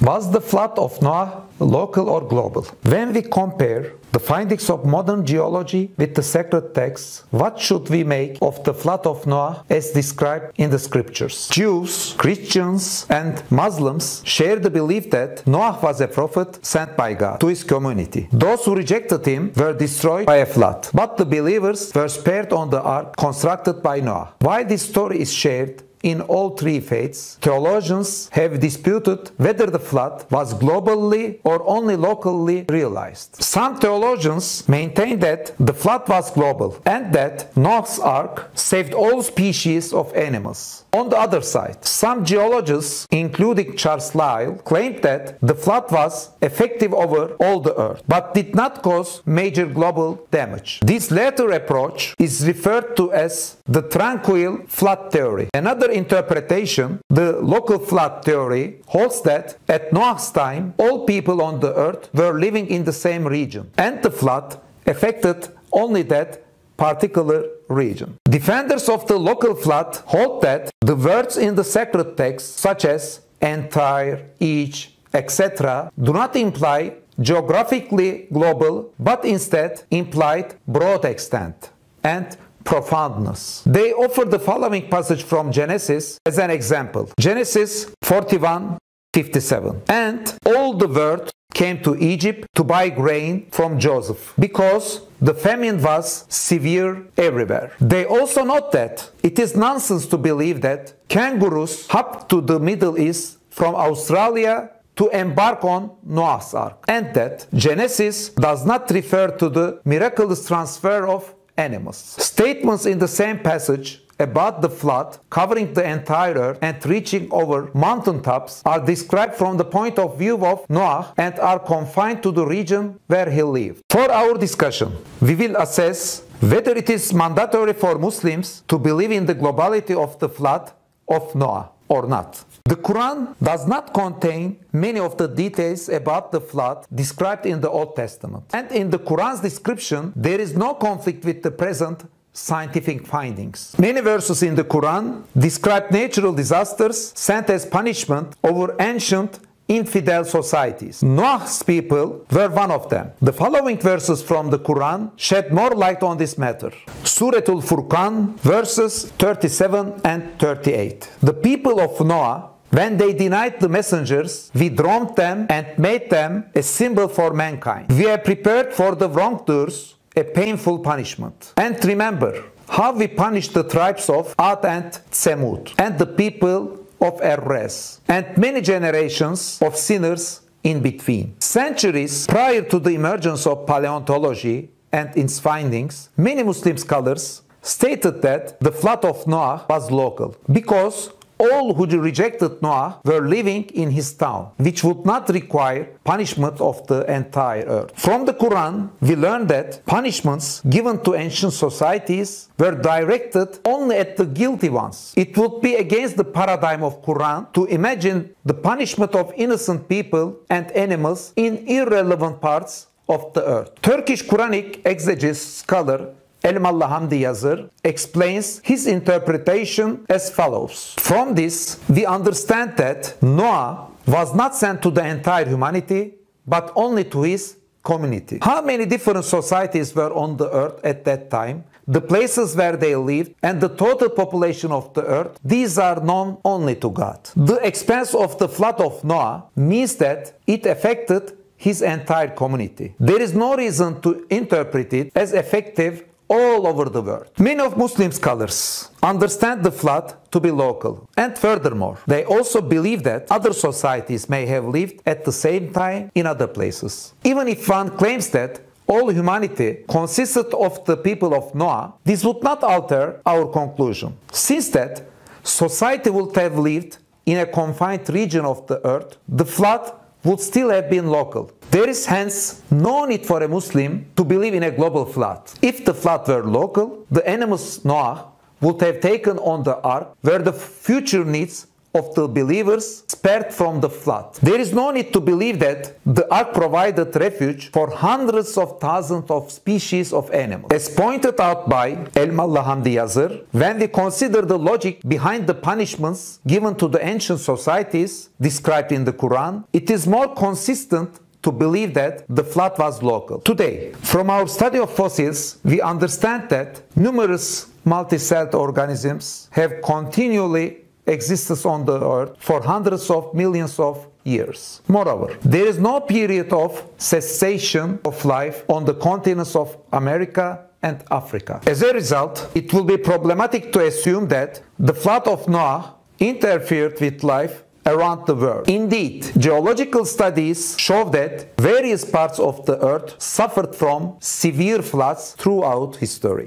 Was the flood of Noah local or global? When we compare the findings of modern geology with the sacred texts, what should we make of the flood of Noah as described in the scriptures? Jews, Christians, and Muslims share the belief that Noah was a prophet sent by God to his community. Those who rejected him were destroyed by a flood, but the believers were spared on the ark constructed by Noah. While this story is shared in all three faiths, theologians have disputed whether the flood was globally or only locally realized. Some theologians maintain that the flood was global and that Noah's ark saved all species of animals. On the other side, some geologists, including Charles Lyell, claimed that the flood was effective over all the earth, but did not cause major global damage. This latter approach is referred to as the tranquil flood theory. Another interpretation, the local flood theory, holds that at Noah's time, all people on the earth were living in the same region, and the flood affected only that particular region. Defenders of the local flood hold that the words in the sacred text, such as entire, each, etc., do not imply geographically global, but instead implied broad extent and profoundness. They offer the following passage from Genesis as an example. Genesis 41:57. And all the world came to Egypt to buy grain from Joseph, because the famine was severe everywhere. They also note that it is nonsense to believe that kangaroos hopped to the Middle East from Australia to embark on Noah's Ark, and that Genesis does not refer to the miraculous transfer of animals. Statements in the same passage about the flood covering the entire earth and reaching over mountaintops are described from the point of view of Noah and are confined to the region where he lived. For our discussion, we will assess whether it is mandatory for Muslims to believe in the globality of the flood of Noah or not. The Quran does not contain many of the details about the flood described in the Old Testament. And in the Quran's description, there is no conflict with the present scientific findings. Many verses in the Quran describe natural disasters sent as punishment over ancient infidel societies. Noah's people were one of them. The following verses from the Quran shed more light on this matter. Surah Al-Furqan, verses 37 and 38. The people of Noah, when they denied the messengers, we drowned them and made them a symbol for mankind. We have prepared for the wrongdoers a painful punishment. And remember how we punished the tribes of Ad and Tsemud and the people of Erres, and many generations of sinners in between. Centuries prior to the emergence of paleontology and its findings, many Muslim scholars stated that the flood of Noah was local, because all who rejected Noah were living in his town, which would not require punishment of the entire earth. From the Quran, we learn that punishments given to ancient societies were directed only at the guilty ones. It would be against the paradigm of Quran to imagine the punishment of innocent people and animals in irrelevant parts of the earth. Turkish Quranic exegist scholar Elmalı Hamdi Yazır explains his interpretation as follows. From this, we understand that Noah was not sent to the entire humanity, but only to his community. How many different societies were on the earth at that time, the places where they lived, and the total population of the earth, these are known only to God. The expense of the flood of Noah means that it affected his entire community. There is no reason to interpret it as effective all over the world. Many of Muslim scholars understand the flood to be local, and furthermore, they also believe that other societies may have lived at the same time in other places. Even if one claims that all humanity consisted of the people of Noah, this would not alter our conclusion, since that society would have lived in a confined region of the earth, the flood would still have been local. There is hence no need for a Muslim to believe in a global flood. If the flood were local, the animals Noah would have taken on the ark were the future needs of the believers spared from the flood. There is no need to believe that the ark provided refuge for hundreds of thousands of species of animals. As pointed out by Elmalı Hamdi Yazır, when we consider the logic behind the punishments given to the ancient societies described in the Quran, it is more consistent to believe that the flood was local. Today, from our study of fossils, we understand that numerous multi-celled organisms have continually existed on the earth for hundreds of millions of years. Moreover, there is no period of cessation of life on the continents of America and Africa. As a result, it will be problematic to assume that the flood of Noah interfered with life around the world. Indeed, geological studies show that various parts of the earth suffered from severe floods throughout history.